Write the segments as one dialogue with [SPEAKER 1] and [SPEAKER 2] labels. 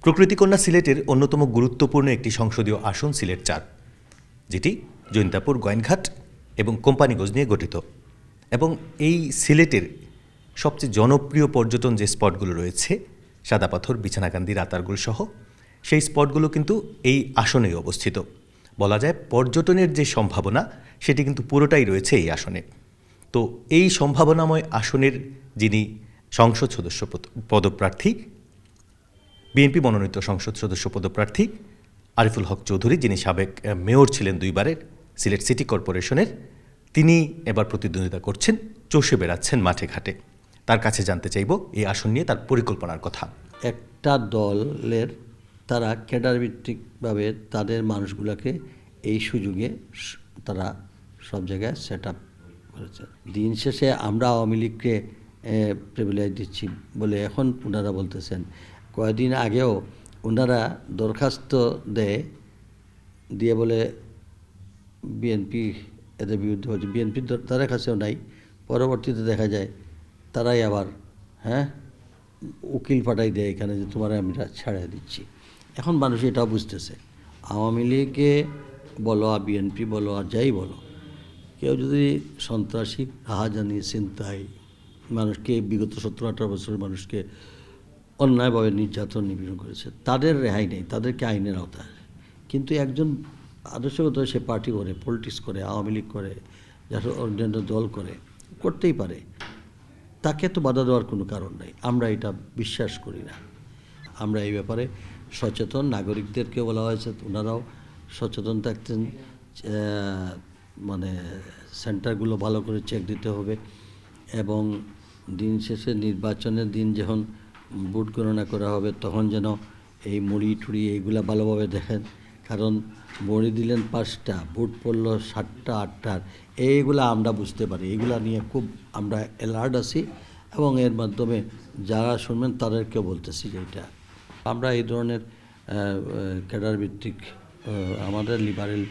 [SPEAKER 1] প্রকৃতিকন্যা সিলেটের অন্যতম গুরুত্বপূর্ণ একটি সংসদীয় আসন সিলেট ৪, যেটি জৈন্তাপুর, গোয়েনঘাট এবং কোম্পানিগঞ্জ নিয়ে গঠিত। এবং এই সিলেটের সবচেয়ে জনপ্রিয় পর্যটন যে স্পটগুলো রয়েছে, সাদাপাথর, বিছানাকান্দি, রাতারগুল সহ, সেই স্পটগুলো কিন্তু এই আসনেই অবস্থিত। বলা যায় পর্যটনের যে সম্ভাবনা সেটি কিন্তু পুরোটাই রয়েছে এই আসনে। তো এই সম্ভাবনাময় আসনের যিনি সংসদ সদস্য পদপ্রার্থী, বিএনপি মনোনীত সংসদ সদস্য পদপ্রার্থী আরিফুল হক চৌধুরী, যিনি সাবেক মেয়র ছিলেন 2 বারের সিলেট সিটি কর্পোরেশনের, তিনি এবার প্রতিদ্বন্দ্বিতা করছেন, চষে বেড়াচ্ছেন মাঠে ঘাটে। তার কাছে জানতে চাইব এই আসন নিয়ে তার পরিকল্পনার কথা।
[SPEAKER 2] একটা দলের তারা ক্যাডারভিত্তিকভাবে তাদের মানুষগুলোকে এই সুযোগে তারা সব জায়গায় সেট আপ করেছে। দিন শেষে আমরা আওয়ামী লীগকে প্রিভিলেজ দিচ্ছি বলে এখন ওনারা বলতেছেন। কয়েকদিন আগেও ওনারা দরখাস্ত দিয়ে বলে বিএনপি এদের বিরুদ্ধে হচ্ছে, বিএনপির তাদের কাছেও নাই। পরবর্তীতে দেখা যায় তারাই আবার উকিল পাঠাই দেয় এখানে যে তোমার আমরা ছাড়িয়ে দিচ্ছি। এখন মানুষ এটাও বুঝতেছে, আওয়ামী লীগে বলো আর বিএনপি বলো আর যাই বলো, কেউ যদি সন্ত্রাসী, রাহাজানি, ছিনতাই, মানুষকে বিগত 17-18 বছরের মানুষকে অন্যায়ভাবে নির্যাতন নিপীড়ন করেছে, তাদের রেহাই নেই, তাদেরকে আইনের আওতায়। কিন্তু একজন আদর্শগত সে পার্টি করে, পলিটিক্স করে, আওয়ামী লীগ করে, যারা অন্যান্য দল করে, করতেই পারে, তাকে তো বাধা দেওয়ার কোনো কারণ নেই। আমরা এটা বিশ্বাস করি না। আমরা এই ব্যাপারে সচেতন, নাগরিকদেরকে বলা হয়েছে ওনারাও সচেতন থাকতেন। মানে সেন্টারগুলো ভালো করে চেক দিতে হবে এবং দিন শেষে নির্বাচনের দিন যখন ভোট গণনা করা হবে তখন যেন এই মুড়ি টুড়ি এইগুলা ভালোভাবে দেখেন। কারণ মুড়ি দিলেন 5টা, ভোট পড়লো 7টা 8টার, এইগুলা আমরা বুঝতে পারি। এইগুলা নিয়ে খুব আমরা অ্যালার্ট আছি এবং এর মাধ্যমে যারা শুনবেন তাদেরকেও বলতেছি যে এটা আমরা এই ধরনের ক্যাডার ভিত্তিক আমাদের লিবারেল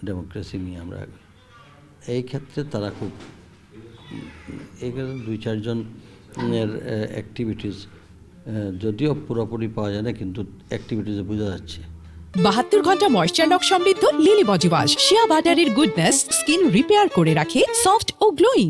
[SPEAKER 2] ডেমোক্রেসি নিয়ে আমরা এই ক্ষেত্রে তারা খুব এখানে 2-4 জনের অ্যাক্টিভিটিস যদিও পুরোপুরি পাওয়া যায় না, কিন্তু অ্যাক্টিভিটিসে বোঝা যাচ্ছে।
[SPEAKER 3] 72 ঘন্টা ময়েশ্চার লক সমৃদ্ধ লিলি বডি ওয়াশ, শিয়া বাটারের গুডনেস স্কিন রিপেয়ার করে রাখে সফট ও গ্লোয়িং।